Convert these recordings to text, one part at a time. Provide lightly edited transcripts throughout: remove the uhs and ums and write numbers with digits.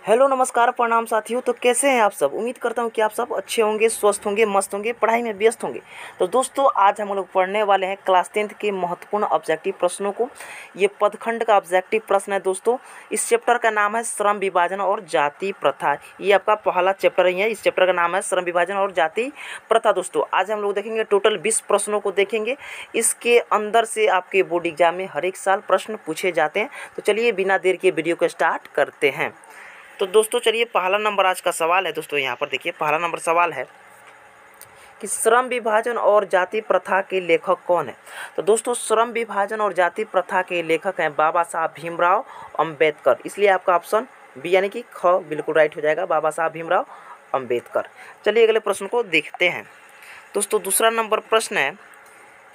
Hello नमस्कार प्रणाम साथियों। तो कैसे हैं आप सब। उम्मीद करता हूं कि आप सब अच्छे होंगे, स्वस्थ होंगे, मस्त होंगे, पढ़ाई में व्यस्त होंगे। तो दोस्तों आज हम लोग पढ़ने वाले हैं क्लास 10th के महत्वपूर्ण ऑब्जेक्टिव प्रश्नों को। ये पदखंड का ऑब्जेक्टिव प्रश्न है दोस्तों। इस चैप्टर का नाम है श्रम विभाजन और जाति प्रथा। ये आपका पहला चैप्टर ही है। इस चैप्टर का नाम है श्रम विभाजन और जाति प्रथा। दोस्तों आज हम लोग देखेंगे टोटल 20 प्रश्नों को देखेंगे। इसके अंदर से आपके बोर्ड एग्जाम में हर एक साल प्रश्न पूछे जाते हैं। तो चलिए बिना देर के वीडियो को स्टार्ट करते हैं। तो दोस्तों चलिए पहला नंबर आज का सवाल है। दोस्तों यहाँ पर देखिए पहला नंबर सवाल है कि श्रम विभाजन और जाति प्रथा के लेखक कौन है। तो दोस्तों श्रम विभाजन और जाति प्रथा के लेखक हैं बाबा साहब भीमराव अंबेडकर। इसलिए आपका ऑप्शन बी यानी कि ख बिल्कुल राइट हो जाएगा, बाबा साहब भीमराव अंबेडकर। चलिए अगले प्रश्न को देखते हैं। दोस्तों दूसरा नंबर प्रश्न है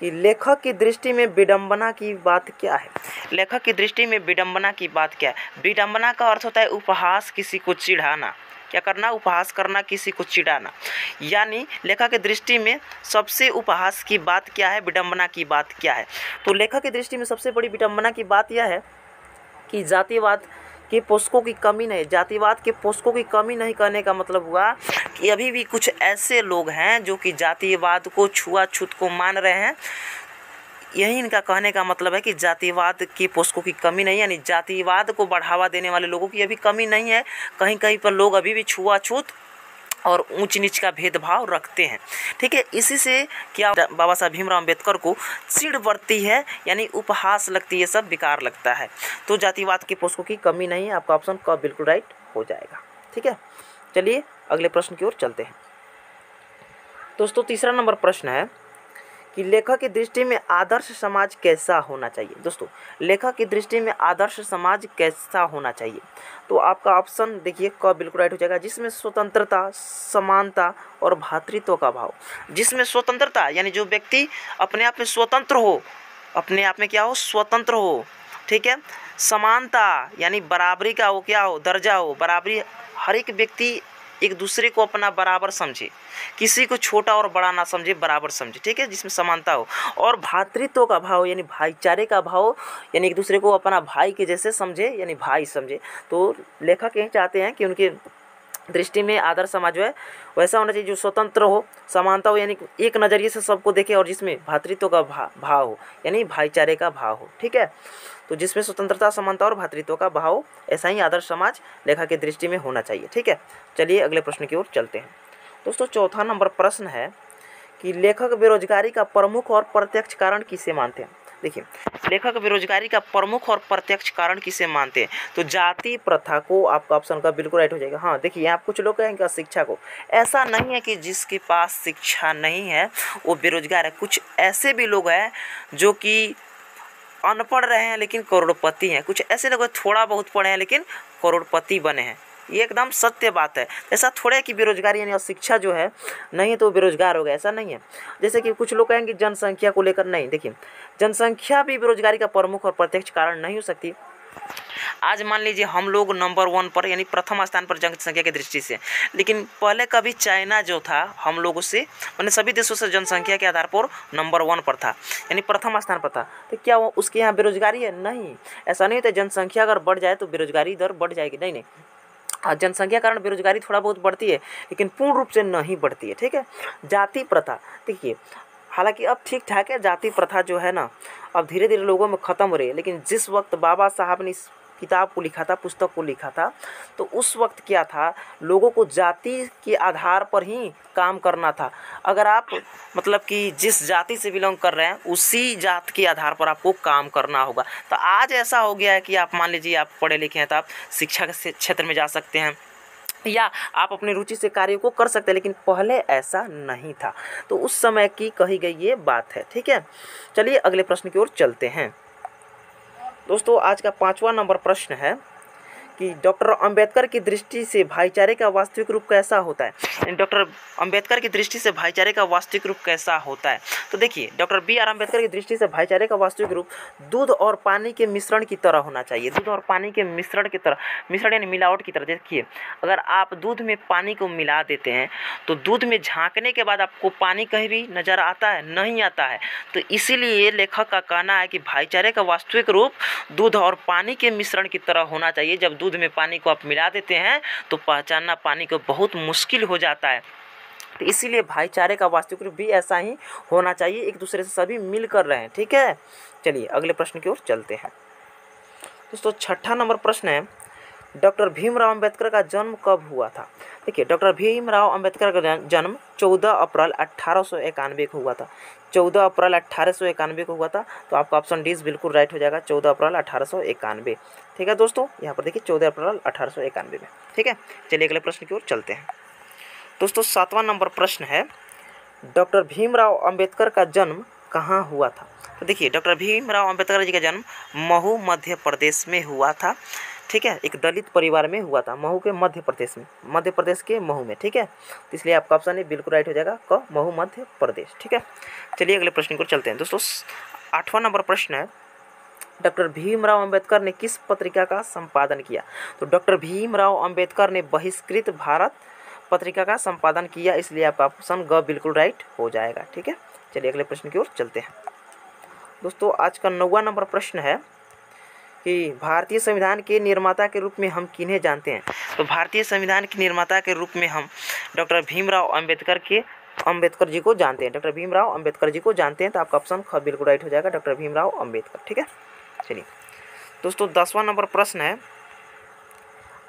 कि लेखक की दृष्टि में विडंबना की बात क्या है। लेखक की दृष्टि में विडंबना की बात क्या है। विडंबना का अर्थ होता है उपहास, किसी को चिढ़ाना। क्या करना, उपहास करना, किसी को चिढ़ाना। यानी लेखक की दृष्टि में सबसे उपहास की बात क्या है, विडंबना की बात क्या है। तो लेखक की दृष्टि में सबसे बड़ी विडंबना की बात यह है कि जातिवाद के पोषकों की कमी नहीं। जातिवाद के पोषकों की कमी नहीं करने का मतलब हुआ कि अभी भी कुछ ऐसे लोग हैं जो कि जातिवाद को छुआछूत को मान रहे हैं। यही इनका कहने का मतलब है कि जातिवाद के पोषकों की कमी नहीं है, यानी जातिवाद को बढ़ावा देने वाले लोगों की अभी कमी नहीं है। कहीं कहीं पर लोग अभी भी छुआछूत और ऊंच नीच का भेदभाव रखते हैं। ठीक है, इसी से क्या बाबा साहब भीमराव अंबेडकर को चिढ़ बढ़ती है, यानी उपहास लगती है, सब बेकार लगता है। तो जातिवाद के पोषकों की कमी नहीं है। आपका ऑप्शन क बिल्कुल राइट हो जाएगा। ठीक है, चलिए अगले प्रश्न की ओर चलते हैं। दोस्तों तीसरा नंबर प्रश्न है कि लेखक की दृष्टि में आदर्श समाज कैसा होना चाहिए। दोस्तों लेखक की दृष्टि में आदर्श समाज कैसा होना चाहिए। तो आपका ऑप्शन देखिए क बिल्कुल राइट हो जाएगा, जिसमें स्वतंत्रता, समानता और भातृत्व का भाव। जिसमें स्वतंत्रता यानी जो व्यक्ति अपने आप में स्वतंत्र हो, अपने आप में क्या हो, स्वतंत्र हो। ठीक है, समानता यानी बराबरी का वो क्या हो, दर्जा हो, बराबरी, हर एक व्यक्ति एक दूसरे को अपना बराबर समझे, किसी को छोटा और बड़ा ना समझे, बराबर समझे। ठीक है, जिसमें समानता हो। और भातृत्व का भाव यानी भाईचारे का भाव, यानी एक दूसरे को अपना भाई के जैसे समझे, यानी भाई समझे। तो लेखक यही चाहते हैं कि उनके दृष्टि में आदर्श समाज जो है वैसा होना चाहिए जो स्वतंत्र हो, समानता हो, यानी एक नज़रिए से सबको देखे, और जिसमें भातृत्व का भाव हो, यानी भाईचारे का भाव हो। ठीक है, तो जिसमें स्वतंत्रता, समानता और भातृत्व का भाव, ऐसा ही आदर्श समाज लेखक की दृष्टि में होना चाहिए। ठीक है, चलिए अगले प्रश्न की ओर चलते हैं। दोस्तों चौथा नंबर प्रश्न है कि लेखक बेरोजगारी का प्रमुख और प्रत्यक्ष कारण किसे मानते हैं। देखिए लेखक बेरोजगारी का प्रमुख और प्रत्यक्ष कारण किसे मानते हैं। तो जाति प्रथा को आपका ऑप्शन का बिल्कुल राइट हो जाएगा। हाँ देखिए यहाँ कुछ लोग कहेंगे शिक्षा को। ऐसा नहीं है कि जिसके पास शिक्षा नहीं है वो बेरोजगार है। कुछ ऐसे भी लोग हैं जो कि अनपढ़ रहे हैं लेकिन करोड़पति हैं। कुछ ऐसे लोग थोड़ा बहुत पढ़े हैं लेकिन करोड़पति बने हैं। ये एकदम सत्य बात है। ऐसा थोड़ा है कि बेरोजगारी यानी शिक्षा जो है नहीं है तो बेरोजगार हो गया, ऐसा नहीं है। जैसे कि कुछ लोग कहेंगे जनसंख्या को लेकर, नहीं, देखिए जनसंख्या भी बेरोजगारी का प्रमुख और प्रत्यक्ष कारण नहीं हो सकती। आज मान लीजिए हम लोग नंबर 1 पर यानी प्रथम स्थान पर जनसंख्या की दृष्टि से, लेकिन पहले कभी चाइना जो था हम लोगों से, मैंने सभी देशों से जनसंख्या के आधार पर नंबर 1 पर था, यानी प्रथम स्थान पर था। तो क्या वो उसके यहाँ बेरोजगारी है? नहीं, ऐसा नहीं होता। जनसंख्या अगर बढ़ जाए तो बेरोजगारी दर बढ़ जाएगी, नहीं। जनसंख्या कारण बेरोजगारी थोड़ा बहुत बढ़ती है लेकिन पूर्ण रूप से नहीं बढ़ती है। ठीक है, जाति प्रथा देखिए हालांकि अब ठीक ठाक है। जाति प्रथा जो है ना अब धीरे धीरे लोगों में ख़त्म हो रही है। लेकिन जिस वक्त बाबा साहब ने इस किताब को लिखा था, पुस्तक को लिखा था, तो उस वक्त क्या था, लोगों को जाति के आधार पर ही काम करना था। अगर आप मतलब कि जिस जाति से बिलोंग कर रहे हैं उसी जात के आधार पर आपको काम करना होगा। तो आज ऐसा हो गया है कि आप मान लीजिए आप पढ़े लिखे हैं तो आप शिक्षा के क्षेत्र में जा सकते हैं या आप अपनी रुचि से कार्य को कर सकते हैं, लेकिन पहले ऐसा नहीं था। तो उस समय की कही गई ये बात है। ठीक है, चलिए अगले प्रश्न की ओर चलते हैं। दोस्तों आज का 5वां नंबर प्रश्न है कि डॉक्टर अंबेडकर की दृष्टि से भाईचारे का वास्तविक रूप कैसा होता है। डॉक्टर अंबेडकर की दृष्टि से भाईचारे का वास्तविक रूप कैसा होता है। तो देखिए डॉक्टर BR अंबेडकर की दृष्टि से भाईचारे का वास्तविक रूप दूध और पानी के मिश्रण की तरह होना चाहिए। दूध और पानी के मिश्रण की तरह, मिश्रण यानी मिलावट की तरह। देखिए अगर आप दूध में पानी को मिला देते हैं तो दूध में झाँकने के बाद आपको पानी कहीं भी नज़र आता है? नहीं आता है। तो इसीलिए लेखक का कहना है कि भाईचारे का वास्तविक रूप दूध और पानी के मिश्रण की तरह होना चाहिए। जब दूध में पानी को आप मिला देते हैं तो पहचानना पानी को बहुत मुश्किल हो जाता है। तो इसीलिए भाईचारे का वास्तविक रूप भी ऐसा ही होना चाहिए, एक दूसरे से सभी मिल कर रहें। ठीक है, चलिए अगले प्रश्न की ओर चलते हैं। दोस्तों 6ठा नंबर प्रश्न है, डॉक्टर भीमराव अंबेडकर का जन्म कब हुआ था? देखिए, डॉक्टर भीमराव अंबेडकर का जन्म 14 अप्रैल 1891 को हुआ था। 14 अप्रैल 1891 को हुआ था। तो आपका ऑप्शन डी बिल्कुल राइट हो जाएगा, 14 अप्रैल 1891। ठीक है दोस्तों, यहाँ पर देखिए 14 अप्रैल 1891 में। ठीक है, चलिए अगले प्रश्न की ओर चलते हैं। दोस्तों 7वां नंबर प्रश्न है, डॉक्टर भीमराव अंबेडकर का जन्म कहाँ हुआ था? तो देखिए, डॉक्टर भीमराव अंबेडकर जी का जन्म महू मध्य प्रदेश में हुआ था। ठीक है, एक दलित परिवार में हुआ था, महू के मध्य प्रदेश में, मध्य प्रदेश के महू में। ठीक है, तो इसलिए आपका ऑप्शन ए बिल्कुल राइट हो जाएगा, क महू मध्य प्रदेश। ठीक है, चलिए अगले प्रश्न को चलते हैं। दोस्तों 8वां नंबर प्रश्न है, डॉक्टर भीमराव अंबेडकर ने किस पत्रिका का संपादन किया? तो डॉक्टर भीमराव अंबेडकर ने बहिष्कृत भारत पत्रिका का संपादन किया, इसलिए आपका ऑप्शन ग बिल्कुल राइट हो जाएगा। ठीक है, चलिए अगले प्रश्न की ओर चलते हैं। दोस्तों आज का 9वां नंबर प्रश्न है कि भारतीय संविधान के निर्माता के रूप में हम किन्हें जानते हैं? तो भारतीय संविधान के निर्माता के रूप में हम डॉक्टर भीमराव अंबेडकर जी को जानते हैं। डॉक्टर भीमराव अंबेडकर जी को जानते हैं, तो आपका ऑप्शन ख बिल्कुल राइट हो जाएगा, डॉक्टर भीमराव अंबेडकर। ठीक है, चलिए दोस्तों 10वां नंबर प्रश्न है,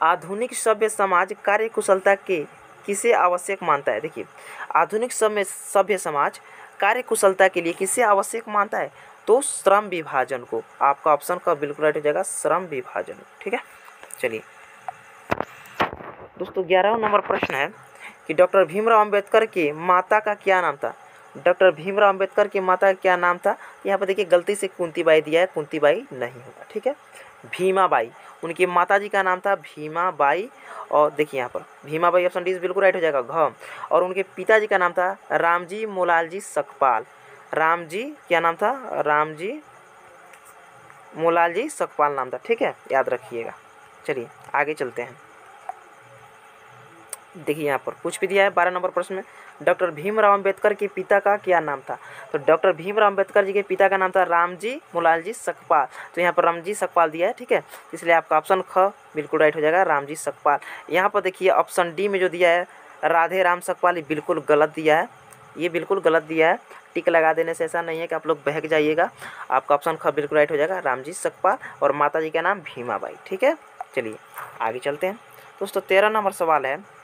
आधुनिक सभ्य समाज कार्य कुशलता के किसे आवश्यक मानता है? देखिए, आधुनिक सभ्य समाज कार्य कुशलता के लिए किसे आवश्यक मानता है? तो श्रम विभाजन को। आपका ऑप्शन का बिल्कुल राइट हो जाएगा, श्रम विभाजन। ठीक है, चलिए दोस्तों 11वां नंबर प्रश्न है कि डॉक्टर भीमराव अंबेडकर की माता का क्या नाम था? डॉक्टर भीमराव अंबेडकर की माता का क्या नाम था? यहाँ पर देखिए गलती से कुंतीबाई दिया है, कुंतीबाई नहीं होगा। ठीक है, भीमाबाई, उनकी माताजी का नाम था भीमाबाई। और देखिए यहाँ पर भीमाबाई, ऑप्शन डी बिल्कुल राइट हो जाएगा, घ। और उनके पिताजी का नाम था रामजी मोलालजी सकपाल। रामजी क्या नाम था? रामजी मोलालजी सकपाल नाम था। ठीक है, याद रखिएगा। चलिए आगे चलते हैं। देखिए यहाँ पर कुछ भी दिया है 12 नंबर प्रश्न में, डॉक्टर भीमराव अंबेडकर के पिता का क्या नाम था? तो डॉक्टर भीमराव अंबेडकर जी के पिता का नाम था रामजी मोलालजी सकपाल। तो यहाँ पर रामजी सकपाल दिया है। ठीक है, इसलिए आपका ऑप्शन ख बिल्कुल राइट हो जाएगा, रामजी सकपाल। यहाँ पर देखिए ऑप्शन डी में जो दिया है राधे राम सकपाल, ये बिल्कुल गलत दिया है, ये बिल्कुल गलत दिया है। टिक लगा देने से ऐसा नहीं है कि आप लोग बहक जाइएगा। आपका ऑप्शन ख बिल्कुल राइट हो जाएगा, रामजी सकपाल, और माता जी का नाम भीमाबाई। ठीक है, चलिए आगे चलते हैं। दोस्तों 13 नंबर सवाल है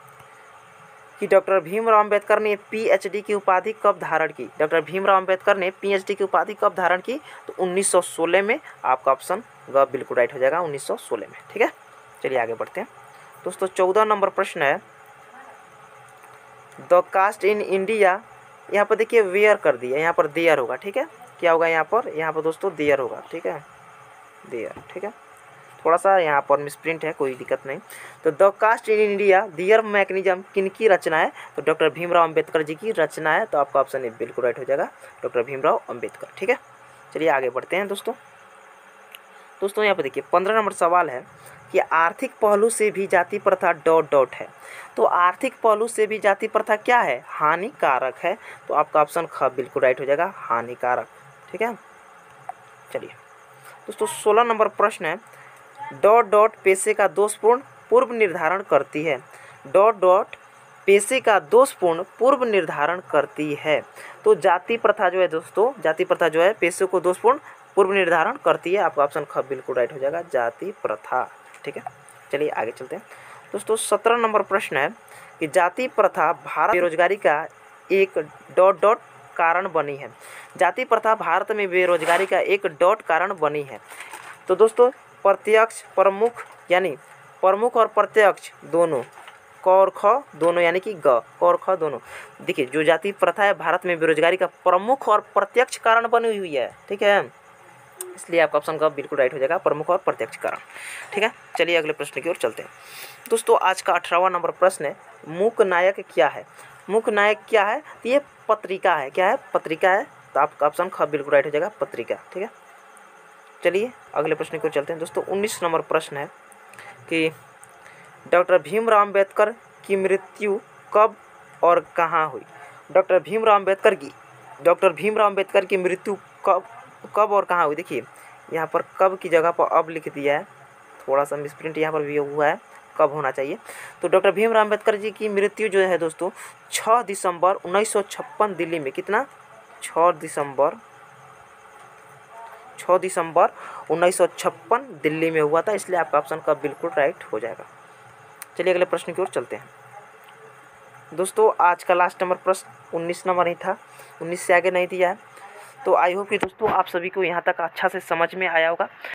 कि डॉक्टर भीमराव अंबेडकर ने पीएचडी की उपाधि कब धारण की? डॉक्टर भीमराव अंबेडकर ने पीएचडी की उपाधि कब धारण की? तो 1916 में। आपका ऑप्शन ग बिल्कुल राइट हो जाएगा, 1916 में। ठीक है, चलिए आगे बढ़ते हैं। दोस्तों 14 नंबर प्रश्न है, द कास्ट इन इंडिया, यहाँ पर देखिए वेयर कर दिया, यहाँ पर देयर होगा। ठीक है, क्या होगा यहाँ पर दोस्तों देयर होगा। ठीक है, देयर। ठीक है, थोड़ा सा यहाँ पर मिसप्रिंट है, कोई दिक्कत नहीं। तो the caste in India their mechanism किन की रचना है? तो डॉक्टर भीमराव अंबेडकर जी की रचना है। तो आपका ऑप्शन ए बिल्कुल राइट हो जाएगा, डॉक्टर भीमराव अंबेडकर। ठीक है, चलिए आगे बढ़ते हैं। दोस्तों यहाँ पर देखिए 15 नंबर सवाल है कि आर्थिक पहलू से भी जाति प्रथा ... है। तो आर्थिक पहलू से भी जाति प्रथा क्या है? हानिकारक है। तो आपका ऑप्शन ख बिल्कुल राइट हो जाएगा, हानिकारक। ठीक है, चलिए दोस्तों 16 नंबर प्रश्न है, ... पेशे का दोषपूर्ण पूर्व निर्धारण करती है। ... पेशे का दोषपूर्ण पूर्व निर्धारण करती है। तो जाति प्रथा जो है दोस्तों, जाति प्रथा जो है पेशे को दोषपूर्ण पूर्व निर्धारण करती है। आपका ऑप्शन ख बिल्कुल राइट हो जाएगा, जाति प्रथा। ठीक है, चलिए आगे चलते हैं। दोस्तों 17 नंबर प्रश्न है कि जाति प्रथा भारत बेरोजगारी का एक ... कारण बनी है। जाति प्रथा भारत में बेरोजगारी का एक ... कारण बनी है। तो दोस्तों प्रत्यक्ष प्रमुख यानी प्रमुख और प्रत्यक्ष दोनों, क और ख दोनों यानी कि ग, क और ख दोनों। देखिए जो जाति प्रथा है भारत में बेरोजगारी का प्रमुख और प्रत्यक्ष कारण बनी हुई है। ठीक है, इसलिए आपका ऑप्शन का बिल्कुल राइट हो जाएगा, प्रमुख और प्रत्यक्ष कारण। ठीक है, चलिए अगले प्रश्न की ओर चलते हैं। दोस्तों आज का 18वां नंबर प्रश्न है, मूक नायक क्या है? मूक नायक क्या है? तो ये पत्रिका है। क्या है? पत्रिका है। तो आपका ऑप्शन ख बिल्कुल राइट हो जाएगा, पत्रिका। ठीक है, चलिए अगले प्रश्न की ओर चलते हैं। दोस्तों 19 नंबर प्रश्न है कि डॉक्टर भीमराव अंबेडकर की मृत्यु कब और कहाँ हुई? डॉक्टर भीमराव अंबेडकर की मृत्यु कब और कहाँ हुई? देखिए यहाँ पर कब की जगह पर अब लिख दिया है, थोड़ा सा मिसप्रिंट यहाँ पर भी हुआ है, कब होना चाहिए। तो डॉक्टर भीमराव अम्बेडकर जी की मृत्यु जो है दोस्तों 6 दिसंबर 1956 दिल्ली में, कितना 6 दिसंबर 1956 दिल्ली में हुआ था, इसलिए आपका ऑप्शन का बिल्कुल राइट हो जाएगा। चलिए अगले प्रश्न की ओर चलते हैं दोस्तों। आज का लास्ट नंबर प्रश्न 19 नंबर ही था, 19 से आगे नहीं दिया है। तो आई होप कि दोस्तों आप सभी को यहाँ तक अच्छा से समझ में आया होगा।